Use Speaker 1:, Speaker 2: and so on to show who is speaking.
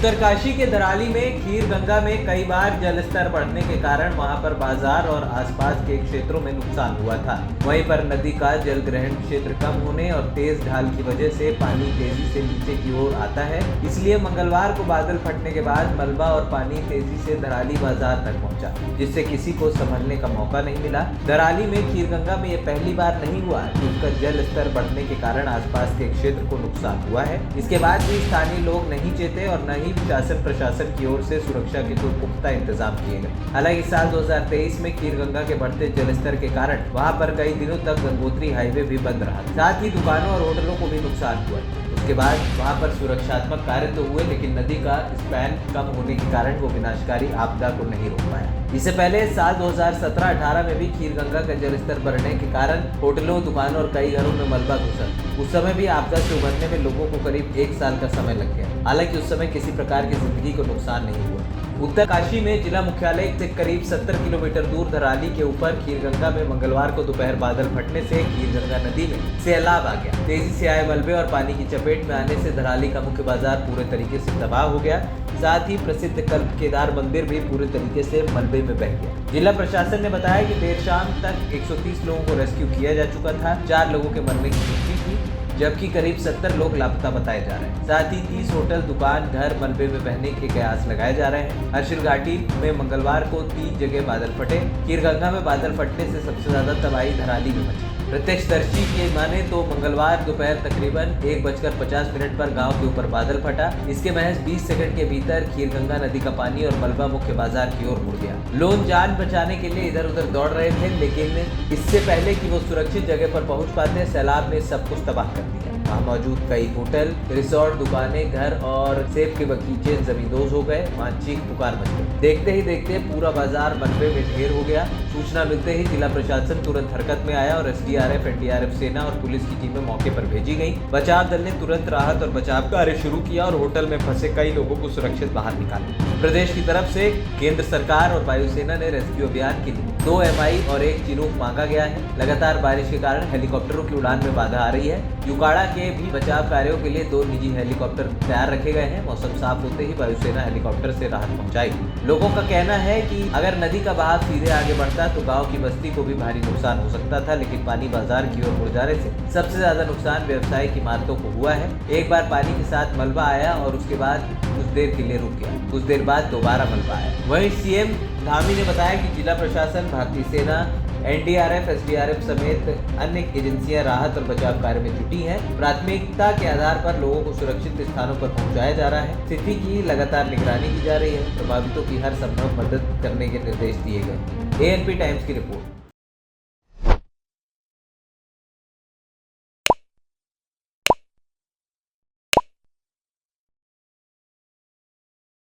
Speaker 1: उत्तरकाशी के दराली में खीर गंगा में कई बार जल स्तर बढ़ने के कारण वहां पर बाजार और आसपास के क्षेत्रों में नुकसान हुआ था। वहीं पर नदी का जल ग्रहण क्षेत्र कम होने और तेज ढाल की वजह से पानी तेजी से नीचे की ओर आता है, इसलिए मंगलवार को बादल फटने के बाद मलबा और पानी तेजी से दराली बाजार तक पहुंचा, जिससे किसी को संभलने का मौका नहीं मिला। दराली में खीर गंगा में यह पहली बार नहीं हुआ कि उसका जल स्तर बढ़ने के कारण आसपास के क्षेत्र को नुकसान हुआ है। इसके बाद भी स्थानीय लोग नहीं चेते और न ही शासन प्रशासन की ओर से सुरक्षा के कोई पुख्ता इंतजाम किए गए। हालांकि साल 2023 में खीर गंगा के बढ़ते जल स्तर के कारण वहां पर कई दिनों तक गंगोत्री हाईवे भी बंद रहा, साथ ही दुकानों और होटलों को भी नुकसान हुआ। उसके बाद वहां पर सुरक्षात्मक कार्य तो हुए, लेकिन नदी का स्पैन कम होने के कारण वो विनाशकारी आपदा को नहीं रोक पाया। इससे पहले साल 2017-18 में भी खीर गंगा का जल स्तर बढ़ने के कारण होटलों, दुकानों और कई घरों में मलबा घुसा। उस समय भी आपदा से उबरने में लोगों को करीब 1 साल का समय लग गया। हालांकि उस समय किसी प्रकार की जिंदगी को नुकसान नहीं हुआ। उत्तरकाशी में जिला मुख्यालय से करीब 70 किलोमीटर दूर दराली के ऊपर खीर गंगा में मंगलवार को दोपहर बादल फटने से खीर गंगा नदी में सैलाब आ गया। तेजी से आए मलबे और पानी की चपेट में आने से दराली का मुख्य बाजार पूरे तरीके से तबाह हो गया। साथ ही प्रसिद्ध कल्प केदार मंदिर भी पूरे तरीके से मलबे में बह गया। जिला प्रशासन ने बताया कि देर शाम तक 130 लोगों को रेस्क्यू किया जा चुका था। 4 लोगों के मरने की पुष्टि थी, जबकि करीब 70 लोग लापता बताए जा रहे हैं। साथ ही 30 होटल, दुकान, घर मलबे में बहने के कयास लगाए जा रहे हैं। हर्षिल घाटी में मंगलवार को 3 जगह बादल फटे। खीर गंगा में बादल फटने से सबसे ज्यादा तबाही धराली में मची। प्रत्यक्षदर्शी की माने तो मंगलवार दोपहर तकरीबन 1:50 पर गांव के ऊपर बादल फटा। इसके महज 20 सेकंड के भीतर खीर गंगा नदी का पानी और मलबा मुख्य बाजार की ओर मुड़ गया। लोग जान बचाने के लिए इधर उधर दौड़ रहे थे, लेकिन इससे पहले कि वो सुरक्षित जगह पर पहुंच पाते, सैलाब ने सब कुछ तबाह कर दिया। वहाँ मौजूद कई होटल, रिसोर्ट, दुकानें, घर और सेब के बगीचे जमींदोज हो गए। वहाँ चीख पुकार मच गई। देखते ही देखते पूरा बाजार मलबे में ढेर हो गया। सूचना मिलते ही जिला प्रशासन तुरंत हरकत में आया और एसडीआरएफ, एनडीआरएफ सेना और पुलिस की टीमें मौके पर भेजी गई। बचाव दल ने तुरंत राहत और बचाव कार्य शुरू किया और होटल में फंसे कई लोगों को सुरक्षित बाहर निकाला। प्रदेश की तरफ से केंद्र सरकार और वायुसेना ने रेस्क्यू अभियान के लिए 2 MI और 1 चिनूक मांगा गया है। लगातार बारिश के कारण हेलीकॉप्टरों की उड़ान में बाधा आ रही है। युकाड़ा के भी बचाव कार्यों के लिए 2 निजी हेलीकॉप्टर तैयार रखे गए हैं। मौसम साफ होते ही वायुसेना हेलीकॉप्टर से राहत पहुंचाएगी। लोगों का कहना है कि अगर नदी का बहाव सीधे आगे बढ़ता तो गांव की बस्ती को भी भारी नुकसान हो सकता था, लेकिन पानी बाजार की ओर मुड़ जाने से सबसे ज्यादा नुकसान व्यवसायिक इमारतों को हुआ है। एक बार पानी के साथ मलबा आया और उसके बाद कुछ देर के लिए रुक गया। कुछ देर बाद दोबारा मलबा आया। वहीं सीएम धामी ने बताया कि जिला प्रशासन, भारतीय सेना, एनडीआरएफ, एसडीआरएफ समेत अन्य एजेंसियां राहत और बचाव कार्य में जुटी हैं। प्राथमिकता के आधार पर लोगों को सुरक्षित स्थानों पर पहुंचाया जा रहा है। स्थिति की लगातार निगरानी की जा रही है। प्रभावितों की हर संभव मदद करने के निर्देश दिए गए। एएनपी टाइम्स की रिपोर्ट।